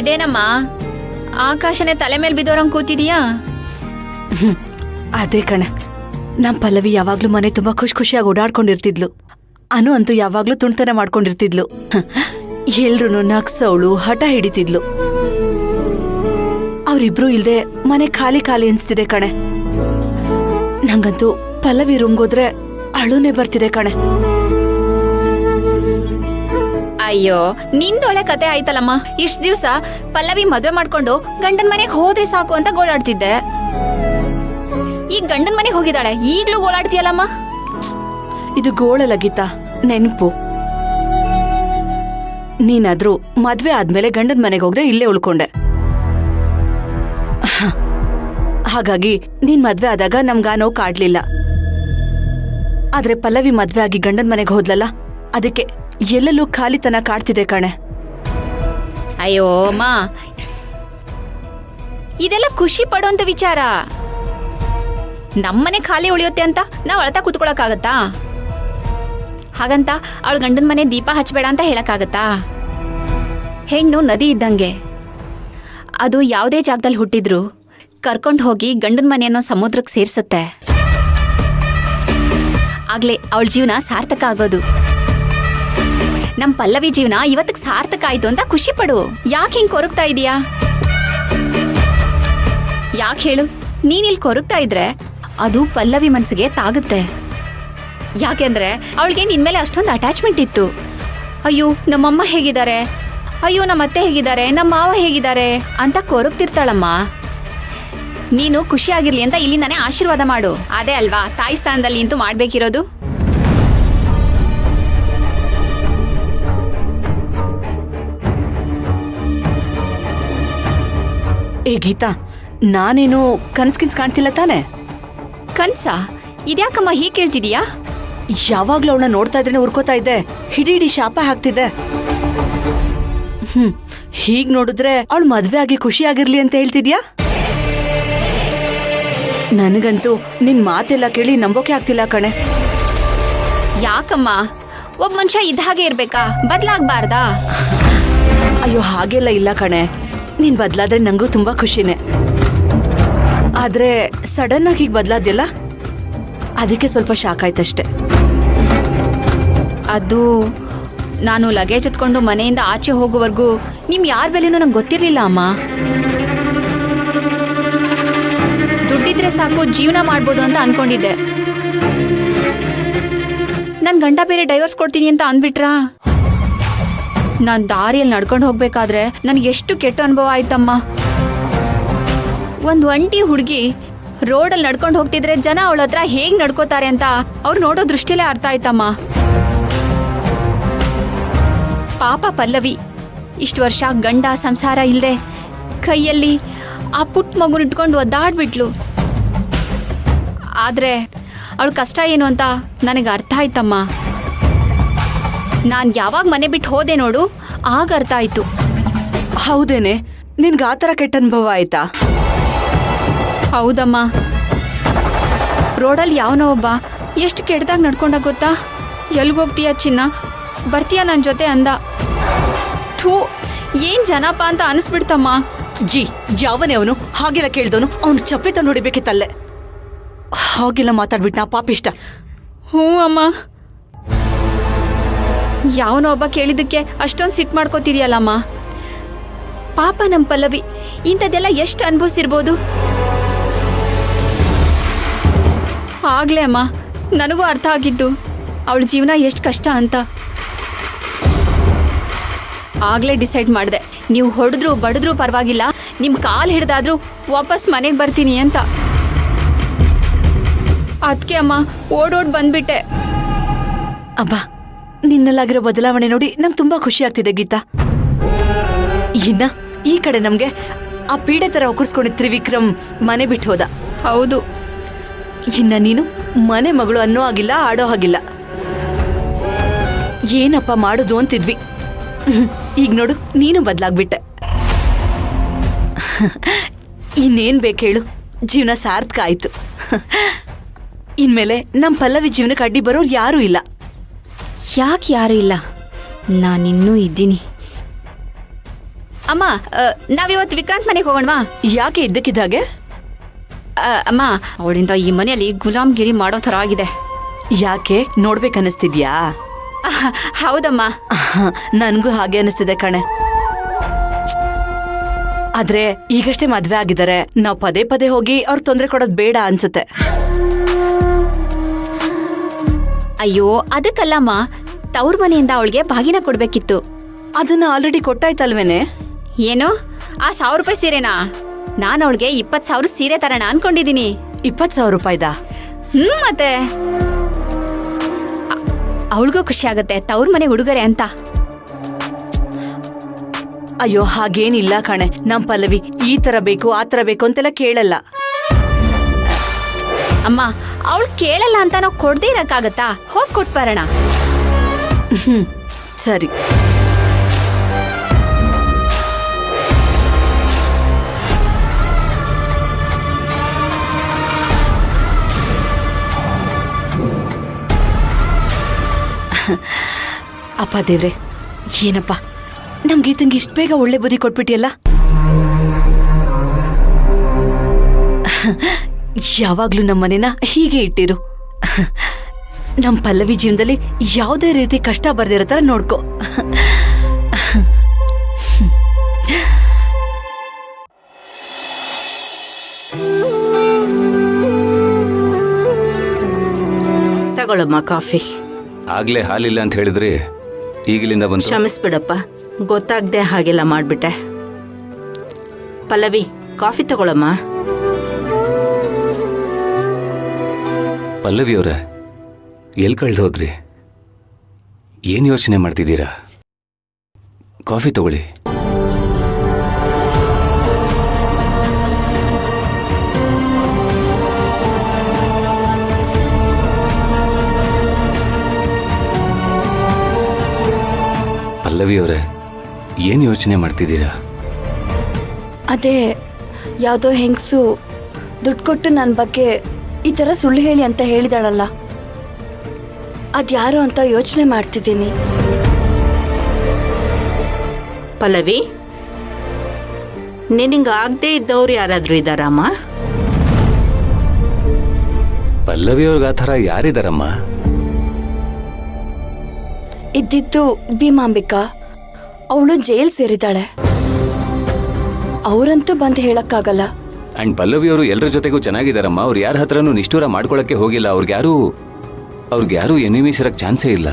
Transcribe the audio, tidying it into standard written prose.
ಇದೇನಮ್ಮ ಆಕಾಶನೇ ತಲೆ ಮೇಲೆ ಬಿದ್ದೋರಂಗ್ ಕೂತಿದೀಯಾ? ಅದೇ ಕಣೆ, ನಮ್ ಪಲ್ಲವಿ ಯಾವಾಗ್ಲೂ ಮನೆ ತುಂಬಾ ಖುಷಿಯಾಗಿ ಓಡಾಡ್ಕೊಂಡಿರ್ತಿದ್ಲು. ಅನು ಅಂತೂ ಯಾವಾಗ್ಲೂ ತುಂಟತನ ಮಾಡ್ಕೊಂಡಿರ್ತಿದ್ಲು. ಎಲ್ರು ನಗ್ಸವಳು, ಹಠ ಹಿಡಿತಿದ್ಲು. ಅವ್ರಿಬ್ರು ಇಲ್ದೆ ಮನೆ ಖಾಲಿ ಖಾಲಿ ಅನ್ಸ್ತಿದೆ ಕಣೆ. ನಂಗಂತೂ ಪಲ್ಲವಿ ರೂಮ್ಗೋದ್ರೆ ಅಳುನೇ ಬರ್ತಿದೆ ಕಣೆ. ಅಯ್ಯೋ, ನಿಂದೊಳ್ಳೆ ಕತೆ ಆಯ್ತಲ್ಲಮ್ಮ. ಇಷ್ಟ ದಿವ್ಸ ಪಲ್ಲವಿ ಮದ್ವೆ ಮಾಡ್ಕೊಂಡು ಗಂಡನ್ ಮನೆಗ್ ಹೋದ್ರೆ ಸಾಕು ಅಂತ ಗೋಳಾಡ್ತಿದ್ದೆ. ಈಗ ಗಂಡನ್ ಮನೆಗ್ ಹೋಗಿದ್ದಾಳೆ, ಈಗ್ಲೂ ಗೋಳಾಡ್ತೀಯಲ್ಲಮ್ಮ. ಇದು ಗೋಳಲ್ಲ ಗೀತಾ, ನೆನ್ಪು. ನೀನಾದ್ರೂ ಮದ್ವೆ ಆದ್ಮೇಲೆ ಗಂಡನ್ ಮನೆಗೆ ಹೋಗ್ದೆ ಇಲ್ಲೇ ಉಳ್ಕೊಂಡೆ. ಹಾಗಾಗಿ ನೀನ್ ಮದ್ವೆ ಆದಾಗ ನಮ್ಗ ನೋವು ಕಾಡ್ಲಿಲ್ಲ. ಆದ್ರೆ ಪಲ್ಲವಿ ಮದ್ವೆ ಆಗಿ ಗಂಡನ್ ಮನೆಗೆ ಹೋದ್ಲಲ್ಲ, ಅದಕ್ಕೆ ಎಲ್ಲೆಲ್ಲೂ ಖಾಲಿತನ ಕಾಡ್ತಿದೆ ಕಣೆ. ಅಯ್ಯೋ ಅಮ್ಮ, ಇದೆಲ್ಲ ಖುಷಿ ಪಡುವಂತ ವಿಚಾರ. ನಮ್ಮನೆ ಖಾಲಿ ಉಳಿಯುತ್ತೆ ಅಂತ ನಾವ್ ಅಳತಾ ಕುತ್ಕೊಳಕ್ಕಾಗತ್ತಾ? ಹಾಗಂತ ಅವಳ ಗಂಡನ ಮನೆ ದೀಪ ಹಚ್ಬೇಡ ಅಂತ ಹೇಳಕ್ಕಾಗತ್ತಾ? ಹೆಣ್ಣು ನದಿ ಇದ್ದಂಗೆ, ಅದು ಯಾವುದೇ ಜಾಗದಲ್ಲಿ ಹುಟ್ಟಿದ್ರು ಕರ್ಕೊಂಡು ಹೋಗಿ ಗಂಡನ ಮನೆಯನ್ನು ಸಮುದ್ರಕ್ಕೆ ಸೇರ್ಸತ್ತೆ. ಆಗ್ಲೇ ಅವಳ ಜೀವನ ಸಾರ್ಥಕ ಆಗೋದು. ನಮ್ ಪಲ್ಲವಿ ಜೀವನ ಇವತ್ತಿಗೆ ಸಾರ್ಥಕ ಆಯ್ತು ಅಂತ ಖುಷಿ ಪಡು. ಯಾಕೆ ಹಿಂಗ್ ಕೊರಗ್ತಾ ಇದೀಯಾ? ಯಾಕೆ ಹೇಳು? ನೀನ್ ಇಲ್ಲಿ ಕೊರಗ್ತಾ ಇದ್ರೆ ಅದು ಪಲ್ಲವಿ ಮನಸ್ಸಿಗೆ ತಾಗುತ್ತೆ. ಯಾಕೆಂದ್ರೆ ಅವಳಿಗೆ ನಿನ್ಮೇಲೆ ಅಷ್ಟೊಂದು ಅಟ್ಯಾಚ್ಮೆಂಟ್ ಇತ್ತು. ಅಯ್ಯೋ ನಮ್ಮಮ್ಮ ಹೇಗಿದ್ದಾರೆ, ಅಯ್ಯೋ ನಮ್ಮ ಅತ್ತೆ ಹೇಗಿದ್ದಾರೆ, ನಮ್ಮ ಮಾವ ಹೇಗಿದ್ದಾರೆ ಅಂತ ಕೊರಗ್ತಿರ್ತಾಳಮ್ಮ. ನೀನು ಖುಷಿಯಾಗಿರ್ಲಿ ಅಂತ ಇಲ್ಲಿಂದಾನೇ ಆಶೀರ್ವಾದ ಮಾಡು. ಅದೇ ಅಲ್ವಾ ತಾಯಿ ಸ್ಥಾನದಲ್ಲಿ ಇಂತೂ ಮಾಡ್ಬೇಕಿರೋದು. ಏ ಗೀತಾ, ನಾನೇನು ಕನ್ಸ್ ಕಾಣ್ತಿಲ್ಲ ತಾನೆ? ಕನ್ಸ? ಇದ್ಯಾಕಮ್ಮ ಹೀಗೆ ಕೇಳ್ತಿದೀಯಾ? ಯಾವಾಗ್ಲೂ ಅವಳನ್ನ ನೋಡ್ತಾ ಇದ್ರೆ ಉರ್ಕೋತಾ ಇದ್ದೆ, ಹಿಡಿ ಶಾಪ ಹಾಕ್ತಿದ್ದೆ. ಹೀಗ್ ನೋಡಿದ್ರೆ ಅವಳು ಮದ್ವೆ ಆಗಿ ಖುಷಿಯಾಗಿರ್ಲಿ ಅಂತ ಹೇಳ್ತಿದ್ಯಾ? ನನಗಂತೂ ನಿನ್ ಮಾತೆಲ್ಲ ಕೇಳಿ ನಂಬೋಕೆ ಆಗ್ತಿಲ್ಲ ಕಣೆ. ಯಾಕಮ್ಮ? ಒಬ್ಬ ಮನುಷ್ಯ ಇದ್ದ ಹಾಗೆ ಇರ್ಬೇಕಾ? ಬದ್ಲಾಗ್ಬಾರ್ದಾ? ಅಯ್ಯೋ ಹಾಗೆಲ್ಲ ಇಲ್ಲ ಕಣೆ, ನೀನ್ ಬದ್ಲಾದ್ರೆ ನಂಗೂ ತುಂಬಾ ಖುಷಿನೇ. ಆದ್ರೆ ಸಡನ್ ಆಗಿ ಈಗ ಬದ್ಲಾದ್ಯಲ್ಲ, ಅದಕ್ಕೆ ಸ್ವಲ್ಪ ಶಾಕ್ ಆಯ್ತಷ್ಟೆ. ಅದು ನಾನು ಲಗೇಜ್ ಎತ್ಕೊಂಡು ಮನೆಯಿಂದ ಆಚೆ ಹೋಗುವವರೆಗೂ ನಿಮ್ ಯಾರ ಬೆಲೆನೂ ನಂಗೆ ಗೊತ್ತಿರ್ಲಿಲ್ಲ ಅಮ್ಮ. ದುಡ್ಡಿದ್ರೆ ಸಾಕು ಜೀವನ ಮಾಡ್ಬೋದು ಅಂತ ಅನ್ಕೊಂಡಿದ್ದೆ. ನನ್ ಗಂಡ ಬೇರೆ ಡೈವರ್ಸ್ ಕೊಡ್ತೀನಿ ಅಂತ ಅಂದ್ಬಿಟ್ರಾ? ನಾನ್ ದಾರಿಯಲ್ಲಿ ನಡ್ಕೊಂಡು ಹೋಗ್ಬೇಕಾದ್ರೆ ನನ್ಗೆ ಎಷ್ಟು ಕೆಟ್ಟ ಅನುಭವ ಆಯ್ತಮ್ಮ. ಒಂದ್ ಒಂಟಿ ಹುಡುಗಿ ರೋಡಲ್ಲಿ ನಡ್ಕೊಂಡು ಹೋಗ್ತಿದ್ರೆ ಜನ ಅವಳ ಹತ್ರ ಹೇಗ್ ನಡ್ಕೋತಾರೆ ಅಂತ ಅವ್ರು ನೋಡೋ ದೃಷ್ಟಿಲೇ ಅರ್ಥ ಆಯ್ತಮ್ಮ. ಪಾಪ ಪಲ್ಲವಿ ಇಷ್ಟು ವರ್ಷ ಗಂಡ ಸಂಸಾರ ಇಲ್ಲದೆ ಕೈಯಲ್ಲಿ ಆ ಪುಟ್ಟ ಮಗುನ ಇಟ್ಕೊಂಡು ಒದ್ದಾಡ್ಬಿಟ್ಲು. ಆದ್ರೆ ಅವಳ ಕಷ್ಟ ಏನು ಅಂತ ನನಗೆ ಅರ್ಥ ಆಯ್ತಮ್ಮ. ನಾನು ಯಾವಾಗ ಮನೆ ಬಿಟ್ಟು ಹೋದೆ ನೋಡು, ಆಗ ಅರ್ಥ ಆಯ್ತು. ಹೌದೇನೆ? ನಿನ್ಗೆ ಆ ಥರ ಕೆಟ್ಟ ಅನುಭವ ಆಯ್ತಾ? ಹೌದಮ್ಮ. ರೋಡಲ್ಲಿ ಯಾವನೋ ಒಬ್ಬ ಎಷ್ಟು ಕೆಟ್ಟದಾಗ ನಡ್ಕೊಂಡ ಗೊತ್ತಾ? ಎಲ್ಗೋಗ್ತೀಯ ಚಿನ್ನ, ಬರ್ತೀಯ ನನ್ನ ಜೊತೆ ಅಂದ. ಥೂ, ಏನ್ ಜನಪ ಅಂತ ಅನಿಸ್ಬಿಡ್ತಮ್ಮ. ಜಿ ಯಾವನೇ ಅವನು? ಹಾಗೆಲ್ಲ ಕೇಳ್ದವನು ಅವನು ಚಪ್ಪಲಿ ತಂದು ಹೊಡಿಬೇಕಿತ್ತಲ್ಲೇ. ಹಾಗೆಲ್ಲ ಮಾತಾಡ್ಬಿಟ್ನಾ ಪಾಪಿಷ್ಟ. ಹ್ಞೂ ಅಮ್ಮ. ಯಾವನೋ ಒಬ್ಬ ಕೇಳಿದ್ದಕ್ಕೆ ಅಷ್ಟೊಂದು ಸಿಟ್ಟು ಮಾಡ್ಕೋತಿದ್ಯಲ್ಲಮ್ಮ. ಪಾಪ ನಮ್ಮ ಪಲ್ಲವಿ ಇಂಥದ್ದೆಲ್ಲ ಎಷ್ಟು ಅನುಭವಿಸಿರ್ಬೋದು. ಆಗ್ಲೇ ಅಮ್ಮ ನನಗೂ ಅರ್ಥ ಆಗಿದ್ದು ಅವಳ ಜೀವನ ಎಷ್ಟು ಕಷ್ಟ ಅಂತ. ಆಗ್ಲೇ ಡಿಸೈಡ್ ಮಾಡಿದೆ, ನೀವು ಹೊಡೆದ್ರು ಬಡಿದ್ರು ಪರವಾಗಿಲ್ಲ, ನಿಮ್ಮ ಕಾಲು ಹಿಡ್ದಾದ್ರೂ ವಾಪಸ್ ಮನೆಗೆ ಬರ್ತೀನಿ ಅಂತ. ಅದಕ್ಕೆ ಅಮ್ಮ ಓಡೋಡ್ ಬಂದ್ಬಿಟ್ಟೆ. ಅಬ್ಬಾ, ನಿನ್ನಲ್ಲಾಗಿರೋ ಬದಲಾವಣೆ ನೋಡಿ ನಂಗೆ ತುಂಬಾ ಖುಷಿ ಆಗ್ತಿದೆ ಗೀತಾ. ಇನ್ನ ಈ ಕಡೆ ನಮ್ಗೆ ಆ ಪೀಡೆ ತರ ಒಕ್ಕರ್ಸ್ಕೊಂಡಿದ್ ತ್ರಿವಿಕ್ರಮ್ ಮನೆ ಬಿಟ್ಟು ಹೋದ. ಹೌದು. ಇನ್ನ ನೀನು ಮನೆ ಮಗಳು ಅನ್ನೋ ಆಗಿಲ್ಲ, ಆಡೋ ಹಾಗಿಲ್ಲ. ಏನಪ್ಪ ಮಾಡೋದು ಅಂತಿದ್ವಿ, ಈಗ ನೋಡು ನೀನು ಬದಲಾಗ್ಬಿಟ್ಟೆ. ಇನ್ನೇನ್ ಬೇಕೇಳು, ಜೀವನ ಸಾರ್ಥಕ ಆಯ್ತು. ಇನ್ಮೇಲೆ ನಮ್ಮ ಪಲ್ಲವಿ ಜೀವನಕ್ಕೆ ಅಡ್ಡಿ ಬರೋರು ಯಾರೂ ಇಲ್ಲ. ಯಾಕೆ ಯಾರು ಇಲ್ಲ? ನಾನಿನ್ನೂ ಇದ್ದೀನಿ. ಅಮ್ಮ ನಾವಿವತ್ತು ವಿಕ್ರಾಂತ್ ಮನೆಗೆ ಹೋಗೋಣವಾ? ಯಾಕೆ ಇದ್ದಕ್ಕಿದ್ದಾಗೆ? ಅಮ್ಮ ಅವಳಿಂದ ಈ ಮನೆಯಲ್ಲಿ ಗುಲಾಮ್ಗಿರಿ ಮಾಡೋ ಥರ ಆಗಿದೆ. ಯಾಕೆ ನೋಡ್ಬೇಕನ್ನಿಸ್ತಿದ್ಯಾ? ಹೌದಮ್ಮ. ನನ್ಗೂ ಹಾಗೆ ಅನಿಸ್ತಿದೆ ಕಣೆ. ಆದ್ರೆ ಈಗಷ್ಟೇ ಮದ್ವೆ ಆಗಿದ್ದಾರೆ, ನಾವ್ ಪದೇ ಪದೇ ಹೋಗಿ ಅವ್ರ ತೊಂದ್ರೆ ಕೊಡೋದ್ ಬೇಡ ಅನ್ಸುತ್ತೆ. ಅಯ್ಯೋ ಅದಕ್ಕಲ್ಲಮ್ಮ, ತವ್ರ ಮನೆಯಿಂದ ಅವಳಿಗೆ ಬಾಗಿನ ಕೊಡ್ಬೇಕಿತ್ತು. ಅದನ್ನ ಆಲ್ರೆಡಿ ಕೊಟ್ಟಾಯ್ತಲ್ವೇನೆ? ಏನು ಆ 1,000 ರೂಪಾಯಿ ಸೀರೆನಾ? ನಾನು ಅವಳಿಗೆ 20,000 ಸೀರೆ ತರೋಣ ಅನ್ಕೊಂಡಿದೀನಿ. 20,000 ರೂಪಾಯಿದಾ? ಮತ್ತೆ ಅವಳಿಗೂ ಖುಷಿ ಆಗತ್ತೆ ತವ್ರ ಮನೆ ಉಡುಗೊರೆ ಅಂತ. ಅಯ್ಯೋ ಹಾಗೇನಿಲ್ಲ ಕಣೆ, ನಮ್ ಪಲ್ಲವಿ ಈ ತರ ಬೇಕು ಆ ತರ ಬೇಕು ಅಂತೆಲ್ಲ ಕೇಳಲ್ಲ. ಅಮ್ಮ ಅವಳು ಕೇಳಲ್ಲ ಅಂತ ನಾವು ಕೊಡ್ದೇ ಇರಕ್ಕಾಗತ್ತಾ? ಹೋಗ್ ಕೊಟ್ಬರೋಣ. ಸರಿ. ಅಪ್ಪ ದೇವ್ರೆ, ಏನಪ್ಪ ನಮ್ ಗೀತಂಗೆ ಇಷ್ಟ ಬೇಗ ಒಳ್ಳೆ ಬುದ್ಧಿ ಕೊಟ್ಬಿಟ್ಟಿಯಲ್ಲ. ಯಾವಾಗ್ಲೂ ನಮ್ಮನೆನ ಹೀಗೆ ಇಟ್ಟಿರು. ನಮ್ ಪಲ್ಲವಿ ಜೀವನದಲ್ಲಿ ಯಾವುದೇ ರೀತಿ ಕಷ್ಟ ಬರ್ದಿರೋ ತರ ನೋಡ್ಕೊ. ತಗೊಳಮ್ಮ ಕಾಫಿ. ಆಗ್ಲೇ ಹಾಲಿಲ್ಲ ಅಂತ ಹೇಳಿದ್ರಿ, ಈಗಲಿಂದ ಬಂತು. ಕ್ಷಮಿಸ್ಬಿಡಪ್ಪ, ಗೊತ್ತಾಗ್ದೆ ಹಾಗೆಲ್ಲ ಮಾಡ್ಬಿಟ್ಟೆ. ಪಲ್ಲವಿ ಕಾಫಿ ತಗೊಳಮ್ಮ. ಪಲ್ಲವಿ ಅವರೇ, ಎಲ್ಲಿ ಕಳ್ದು ಹೋದ್ರಿ? ಏನು ಯೋಚನೆ ಮಾಡ್ತಿದ್ದೀರಾ? ಕಾಫಿ ತಗೊಳ್ಳಿ. ಪಲ್ಲವಿ ಅವರೇ, ಏನು ಯೋಚನೆ ಮಾಡ್ತಿದ್ದೀರಾ? ಅದೇ ಯಾವುದೋ ಹೆಂಗಸು ದುಡ್ಡು ಕೊಟ್ಟು ನನ್ನ ಬಗ್ಗೆ ಈ ಥರ ಸುಳ್ಳು ಹೇಳಿ ಅಂತ ಹೇಳಿದಾಳಲ್ಲ, ಅದ್ಯಾರು ಅಂತ ಯೋಚನೆ ಮಾಡ್ತಿದ್ದೀನಿ. ಪಲ್ಲವಿ, ನಿನಗೆ ಆಗದೆ ಇದ್ದವ್ರು ಯಾರಾದರೂ ಇದ್ದಾರಮ್ಮ? ಪಲ್ಲವಿ ಅವ್ರಿಗೆ ಆ ಥರ ಯಾರಿದಾರಮ್ಮ? ಇದ್ದಿದ್ದು ಭೀಮಾಂಬಿಕಾ, ಅವಳು ಜೈಲ್ ಸೇರಿದ್ದಾಳೆ. ಅವರಂತೂ ಬಂದು ಹೇಳಕ್ಕಾಗಲ್ಲ. ಅಂಡ್ ಪಲ್ಲವಿ ಅವರು ಎಲ್ಲರ ಜೊತೆಗೂ ಚೆನ್ನಾಗಿದ್ದಾರಮ್ಮ. ಅವ್ರು ಯಾರ ಹತ್ರನೂ ನಿಷ್ಠೂರ ಮಾಡ್ಕೊಳಕ್ಕೆ ಹೋಗಿಲ್ಲ. ಅವ್ರಿಗ್ಯಾರೂ ಎನಿಮೀಸ್ ಇರಕ್ಕೆ ಚಾನ್ಸೇ ಇಲ್ಲ.